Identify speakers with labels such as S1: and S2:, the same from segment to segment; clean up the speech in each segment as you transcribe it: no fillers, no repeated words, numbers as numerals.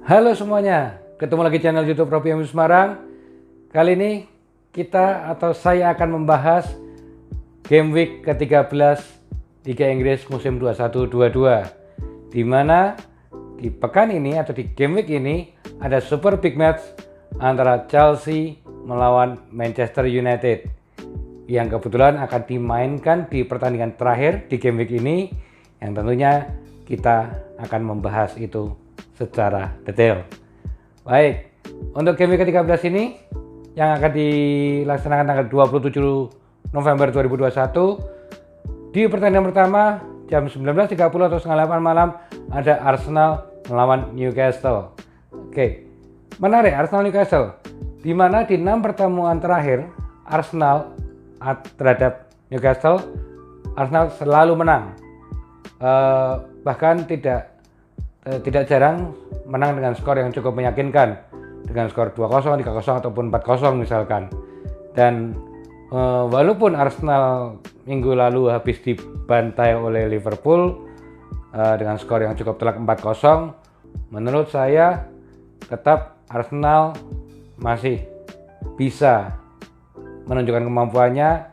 S1: Halo semuanya, ketemu lagi channel YouTube Robi MU Semarang. Kali ini saya akan membahas Game Week ke-13 Liga Inggris musim 21-22, di mana di pekan ini atau di Game Week ini ada super big match antara Chelsea melawan Manchester United yang kebetulan akan dimainkan di pertandingan terakhir di Game Week ini, yang tentunya kita akan membahas itu secara detail. Baik, untuk game week ke-13 ini yang akan dilaksanakan tanggal 27 November 2021, di pertandingan pertama jam 19.30 atau setengah 8 malam ada Arsenal melawan Newcastle. Oke, menarik Arsenal Newcastle, di mana di 6 pertemuan terakhir Arsenal terhadap Newcastle, Arsenal selalu menang. Bahkan tidak jarang menang dengan skor yang cukup meyakinkan, dengan skor 2-0, 3-0 ataupun 4-0 misalkan. Dan walaupun Arsenal minggu lalu habis dibantai oleh Liverpool dengan skor yang cukup telak 4-0, menurut saya tetap Arsenal masih bisa menunjukkan kemampuannya.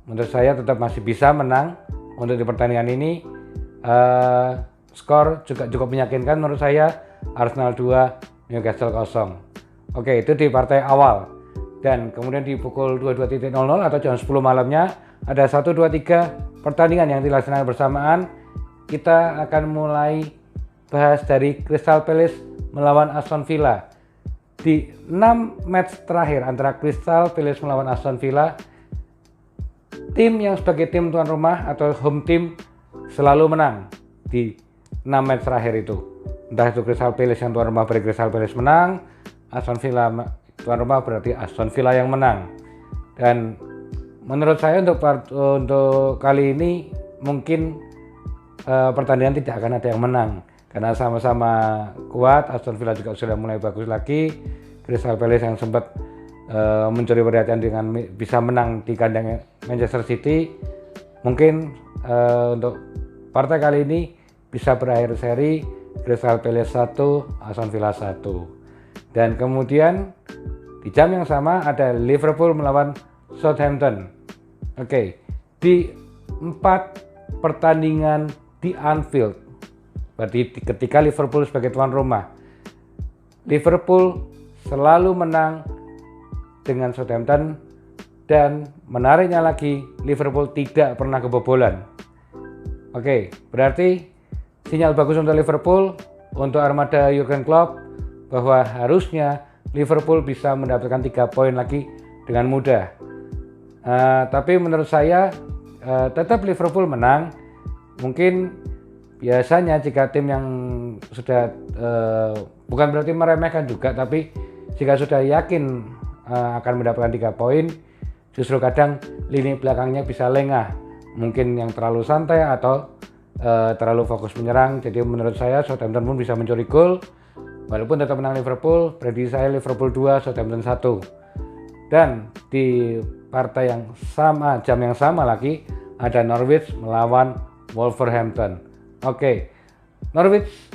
S1: Menurut saya tetap masih bisa menang untuk di pertandingan ini. Skor juga cukup meyakinkan menurut saya, Arsenal 2, Newcastle 0. Oke, itu di partai awal. Dan kemudian di pukul 22.00 atau jam 10 malamnya ada 1, 2, 3 pertandingan yang dilaksanakan bersamaan. Kita akan mulai bahas dari Crystal Palace melawan Aston Villa. Di 6 match terakhir antara Crystal Palace melawan Aston Villa, tim yang sebagai tim tuan rumah atau home team selalu menang di 6 match terakhir itu. Entah itu Crystal Palace yang tuan rumah berarti Crystal Palace menang, Aston Villa tuan rumah berarti Aston Villa yang menang. Dan menurut saya untuk kali ini mungkin pertandingan tidak akan ada yang menang, karena sama-sama kuat. Aston Villa juga sudah mulai bagus lagi. Crystal Palace yang sempat mencuri perhatian dengan bisa menang di kandang Manchester City, mungkin untuk partai kali ini bisa berakhir seri Crystal Palace 1, Aston Villa 1. Dan kemudian di jam yang sama ada Liverpool melawan Southampton. Oke, di 4 pertandingan di Anfield, berarti ketika Liverpool sebagai tuan rumah, Liverpool selalu menang dengan Southampton. Dan menariknya lagi, Liverpool tidak pernah kebobolan. Oke, berarti sinyal bagus untuk Liverpool, untuk armada Jurgen Klopp, bahwa harusnya Liverpool bisa mendapatkan 3 poin lagi dengan mudah. Tapi menurut saya tetap Liverpool menang. Mungkin biasanya jika tim yang sudah bukan berarti meremehkan juga, tapi jika sudah yakin akan mendapatkan 3 poin, justru kadang lini belakangnya bisa lengah, mungkin yang terlalu santai atau terlalu fokus menyerang. Jadi menurut saya Southampton pun bisa mencuri gol, walaupun tetap menang Liverpool. Prediksi saya Liverpool 2, Southampton 1. Dan di partai yang sama, jam yang sama lagi, ada Norwich melawan Wolverhampton. Oke, Norwich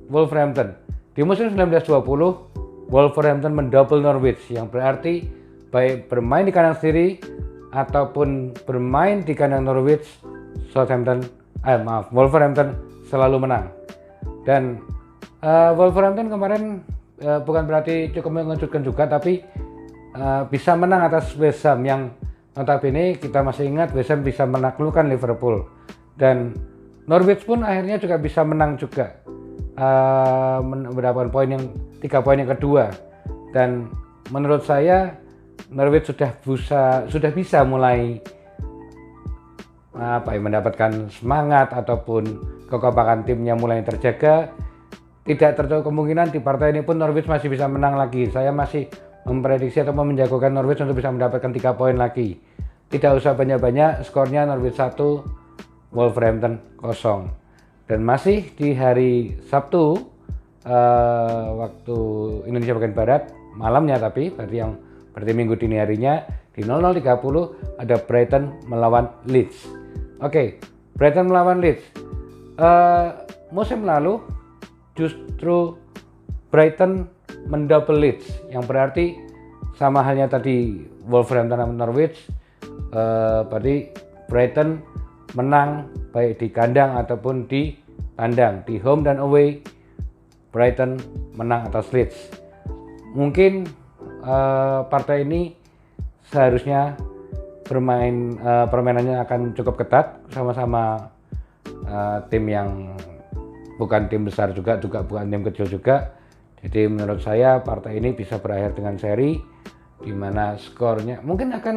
S1: Wolverhampton. Di musim 1920 Wolverhampton mendouble Norwich, yang berarti baik bermain di kandang sendiri ataupun bermain di kandang Norwich, Wolverhampton selalu menang. Dan Wolverhampton kemarin bukan berarti cukup mengejutkan juga, tapi bisa menang atas West Ham, yang notabene kita masih ingat West Ham bisa menaklukkan Liverpool. Dan Norwich pun akhirnya juga bisa menang juga, mendapatkan 3 poin yang kedua. Dan menurut saya Norwich sudah bisa mulai mendapatkan semangat ataupun kekompakan timnya mulai terjaga. Tidak tertutup kemungkinan di partai ini pun Norwich masih bisa menang lagi. Saya masih memprediksi atau menjagokan Norwich untuk bisa mendapatkan 3 poin lagi. Tidak usah banyak-banyak, skornya Norwich 1, Wolverhampton 0. Dan masih di hari Sabtu, waktu Indonesia bagian Barat malamnya, tapi berarti minggu dini harinya di 00.30 ada Brighton melawan Leeds. Oke, Brighton melawan Leeds. Musim lalu justru Brighton mendouble Leeds, yang berarti sama halnya tadi Wolverhampton dan Norwich, berarti Brighton menang baik di kandang ataupun di tandang, di home dan away. Brighton menang atas Leeds. Mungkin partai ini seharusnya permainannya akan cukup ketat, sama-sama tim yang bukan tim besar juga bukan tim kecil juga. Jadi menurut saya partai ini bisa berakhir dengan seri, di mana skornya mungkin akan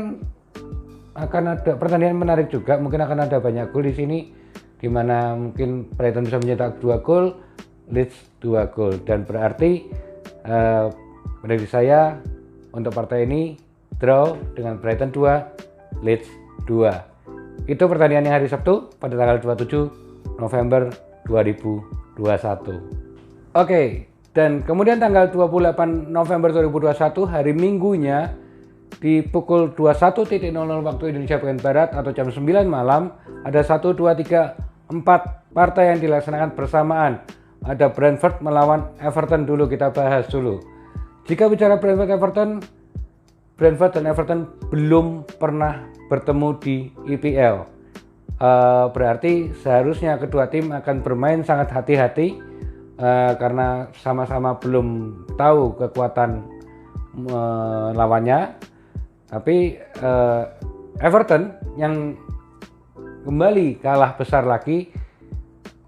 S1: ada pertandingan menarik juga, mungkin akan ada banyak gol di sini, di mana mungkin Brighton bisa mencetak 2 gol, Leeds 2 gol, dan berarti prediksi saya untuk partai ini draw dengan Brighton 2, Leeds 2. Itu pertandingannya hari Sabtu pada tanggal 27 November 2021. Oke, dan kemudian tanggal 28 November 2021 hari Minggunya di pukul 21.00 waktu Indonesia bagian Barat atau jam 9 malam ada 1, 2, 3, 4 partai yang dilaksanakan bersamaan. Ada Brentford melawan Everton dulu, kita bahas dulu. Jika bicara Brentford dan Everton belum pernah bertemu di EPL. Berarti seharusnya kedua tim akan bermain sangat hati-hati karena sama-sama belum tahu kekuatan lawannya. Tapi Everton yang kembali kalah besar lagi.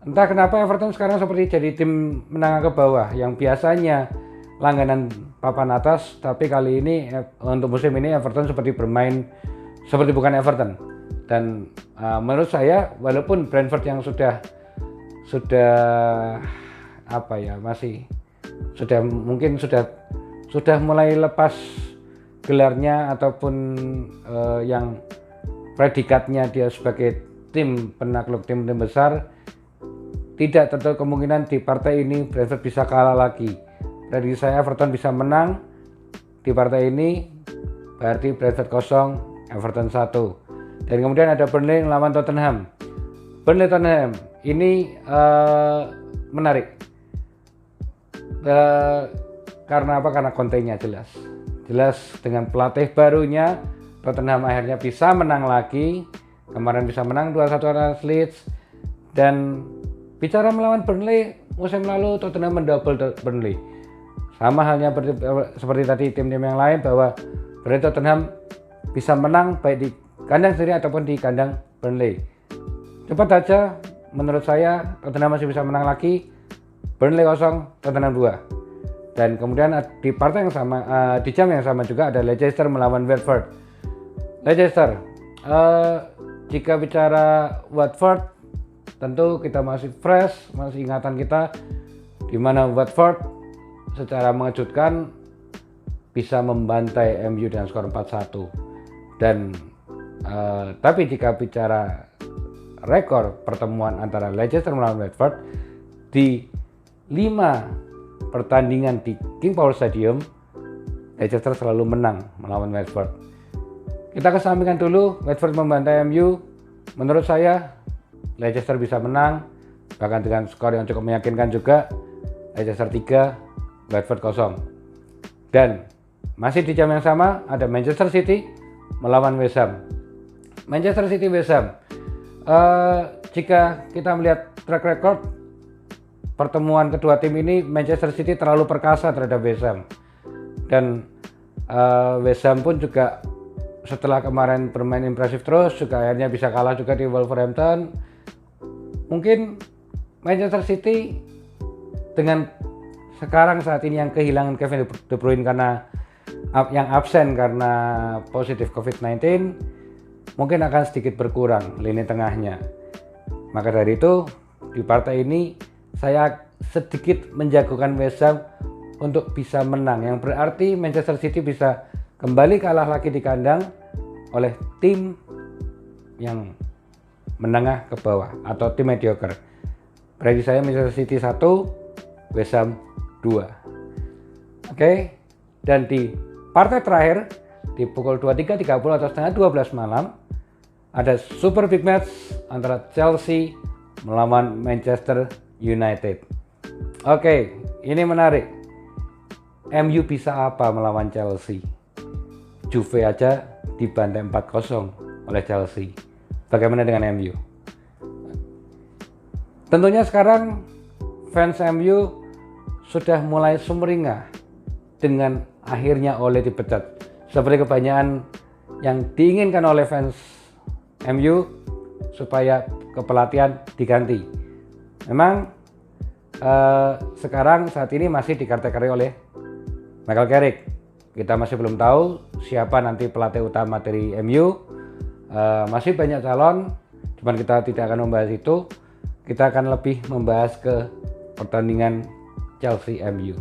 S1: Entah kenapa Everton sekarang seperti jadi tim menengah ke bawah yang biasanya langganan papan atas, tapi kali ini untuk musim ini Everton seperti bermain seperti bukan Everton. Dan menurut saya walaupun Brentford yang sudah mungkin sudah mulai lepas gelarnya ataupun yang predikatnya dia sebagai tim penakluk tim besar, tidak tertutup kemungkinan di partai ini Brentford bisa kalah lagi. Prediksi saya Everton bisa menang di partai ini, berarti Brentford 0, Everton 1. Dan kemudian ada Burnley melawan Tottenham. Tottenham ini menarik. Karena apa? Karena kontennya jelas dengan pelatih barunya Tottenham akhirnya bisa menang lagi. Kemarin bisa menang 2-1 atas Leeds. Dan bicara melawan Burnley, musim lalu Tottenham mendouble Burnley. Sama halnya seperti tadi tim-tim yang lain, bahwa berarti Tottenham bisa menang baik di kandang sendiri ataupun di kandang Burnley. Cepat saja, menurut saya Tottenham masih bisa menang lagi. Burnley 0, Tottenham 2. Dan kemudian di partai yang sama, di jam yang sama juga ada Leicester melawan Watford. Leicester, jika bicara Watford, tentu kita masih fresh, masih ingatan kita di mana Watford secara mengejutkan bisa membantai MU dengan skor 4-1. Dan tapi jika bicara rekor pertemuan antara Leicester melawan Watford di 5 pertandingan di King Power Stadium, Leicester selalu menang melawan Watford. Kita kesampingkan dulu Watford membantai MU. Menurut saya Leicester bisa menang, bahkan dengan skor yang cukup meyakinkan juga. Leicester 3, Watford 0. Dan masih di jam yang sama ada Manchester City melawan West Ham. Manchester City West Ham. Jika kita melihat track record pertemuan kedua tim ini, Manchester City terlalu perkasa terhadap West Ham. Dan West Ham pun juga setelah kemarin bermain impresif terus, juga akhirnya bisa kalah juga di Wolverhampton. Mungkin Manchester City dengan sekarang saat ini yang kehilangan Kevin De Bruyne karena yang absen karena positif COVID-19, mungkin akan sedikit berkurang lini tengahnya. Maka dari itu di partai ini saya sedikit menjagokan West Ham untuk bisa menang, yang berarti Manchester City bisa kembali kalah lagi di kandang oleh tim yang menengah ke bawah atau tim mediocre. Prediksi saya Manchester City 1, West Ham 2. Oke. Dan di partai terakhir di pukul 23.30 atau setengah 12 malam ada super big match antara Chelsea melawan Manchester United. Oke, ini menarik. MU bisa apa melawan Chelsea? Juve aja dibantai 4-0 oleh Chelsea. Bagaimana dengan MU? Tentunya sekarang fans MU sudah mulai sumringah dengan akhirnya Ole dipecat. Seperti kebanyakan yang diinginkan oleh fans MU supaya kepelatihan diganti. Memang sekarang saat ini masih dikategori oleh Michael Carrick. Kita masih belum tahu siapa nanti pelatih utama dari MU. Masih banyak calon, cuman kita tidak akan membahas itu. Kita akan lebih membahas ke pertandingan Chelsea MU.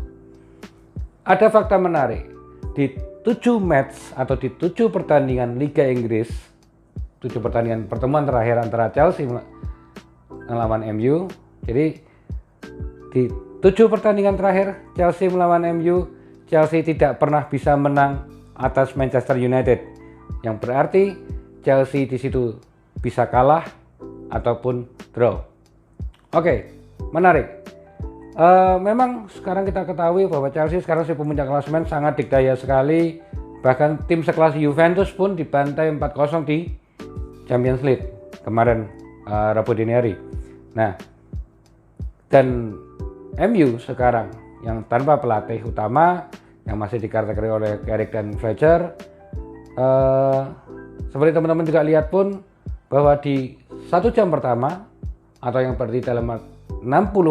S1: Ada fakta menarik di 7 match atau di 7 pertandingan Liga Inggris, 7 pertandingan pertemuan terakhir antara Chelsea melawan MU. Jadi di 7 pertandingan terakhir Chelsea melawan MU, Chelsea tidak pernah bisa menang atas Manchester United. Yang berarti Chelsea di situ bisa kalah ataupun draw. Oke, menarik. Memang sekarang kita ketahui bahwa Chelsea sekarang si pemuncak klasemen sangat dikdaya sekali. Bahkan tim sekelas Juventus pun dibantai 4-0 di Champions League kemarin Rabu dini hari. Nah, dan MU sekarang yang tanpa pelatih utama yang masih dikategori oleh Carrick dan Fletcher, seperti teman-teman juga lihat pun bahwa di 1 jam pertama atau yang berarti dalam 60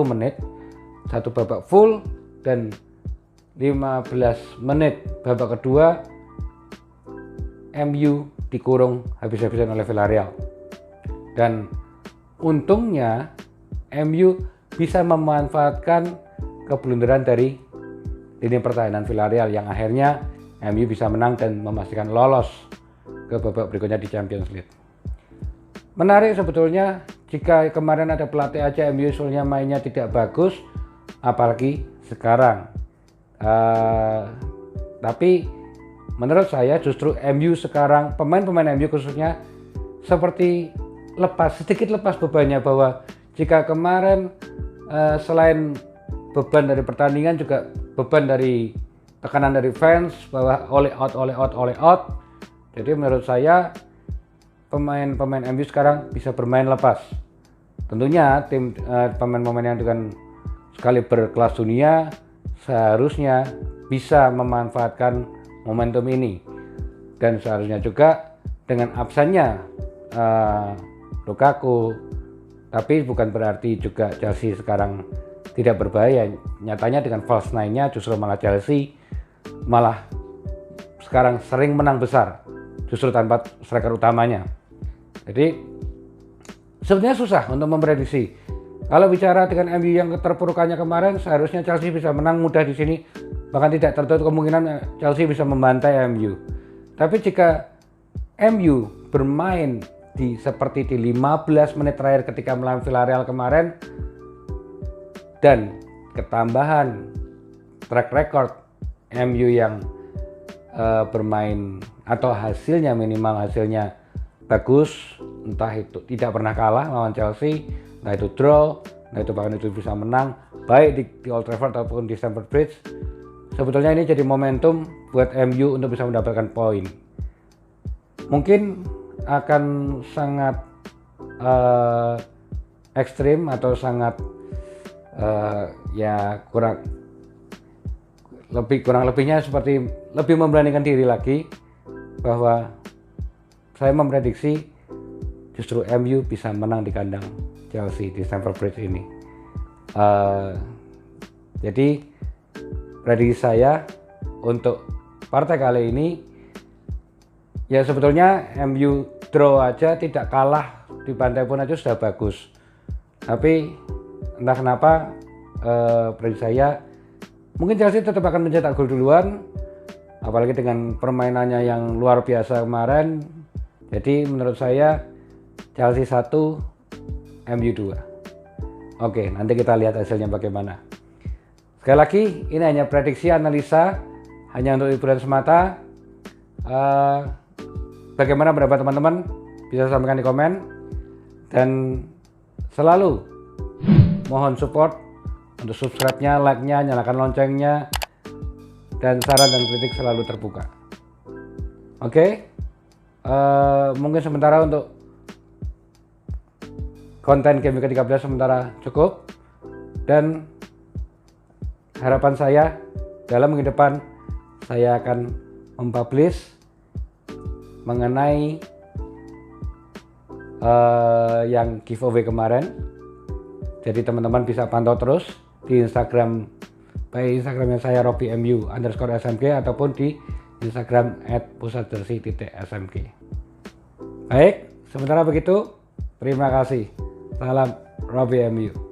S1: menit satu babak full dan 15 menit babak kedua MU dikurung habis-habisan oleh Villarreal. Dan untungnya MU bisa memanfaatkan keblunderan dari lini pertahanan Villarreal yang akhirnya MU bisa menang dan memastikan lolos ke babak berikutnya di Champions League. Menarik sebetulnya jika kemarin ada pelatih aja MU usulnya mainnya tidak bagus, apalagi sekarang. Tapi menurut saya justru MU sekarang, pemain-pemain MU khususnya seperti sedikit lepas bebannya, bahwa jika kemarin selain beban dari pertandingan juga beban dari tekanan dari fans bahwa oleh out. Jadi menurut saya pemain-pemain MU sekarang bisa bermain lepas. Tentunya tim pemain-pemain yang dengan kaliber kelas dunia seharusnya bisa memanfaatkan momentum ini, dan seharusnya juga dengan absennya Lukaku, tapi bukan berarti juga Chelsea sekarang tidak berbahaya. Nyatanya dengan false nine-nya justru malah Chelsea malah sekarang sering menang besar justru tanpa striker utamanya. Jadi sebenarnya susah untuk memprediksi. Kalau bicara dengan MU yang keterpurukannya kemarin, seharusnya Chelsea bisa menang mudah di sini. Bahkan tidak tertutup kemungkinan Chelsea bisa membantai MU. Tapi jika MU bermain seperti di 15 menit terakhir ketika melawan Villarreal kemarin, dan ketambahan track record MU yang bermain atau minimal hasilnya bagus, entah itu tidak pernah kalah lawan Chelsea, entah itu draw, entah itu bahkan itu bisa menang baik di Old Trafford ataupun di Stamford Bridge. Sebetulnya ini jadi momentum buat MU untuk bisa mendapatkan poin. Mungkin akan sangat ekstrim atau sangat kurang lebihnya seperti lebih memberanikan diri lagi, bahwa saya memprediksi justru MU bisa menang di kandang Chelsea di Stamford Bridge ini. Jadi prediksi saya untuk partai kali ini ya sebetulnya MU draw aja, tidak kalah dibantai pun aja sudah bagus. Tapi entah kenapa prediksi saya mungkin Chelsea tetap akan mencetak gol duluan, apalagi dengan permainannya yang luar biasa kemarin. Jadi menurut saya Chelsea 1, MU 2. Oke, nanti kita lihat hasilnya bagaimana. Sekali lagi, ini hanya prediksi analisa, hanya untuk hiburan semata. Bagaimana pendapat teman-teman? Bisa sampaikan di komen. Dan selalu mohon support untuk subscribe-nya, like-nya, nyalakan loncengnya. dan saran dan kritik selalu terbuka. Oke, mungkin sementara untuk konten game ke-13 sementara cukup, dan harapan saya dalam minggu depan saya akan mempublish mengenai yang giveaway kemarin. Jadi teman-teman bisa pantau terus di Instagram, baik Instagramnya saya robimu_smg ataupun di Instagram @pusatjersey.smg. Baik, sementara begitu, terima kasih. Salam Robi MU.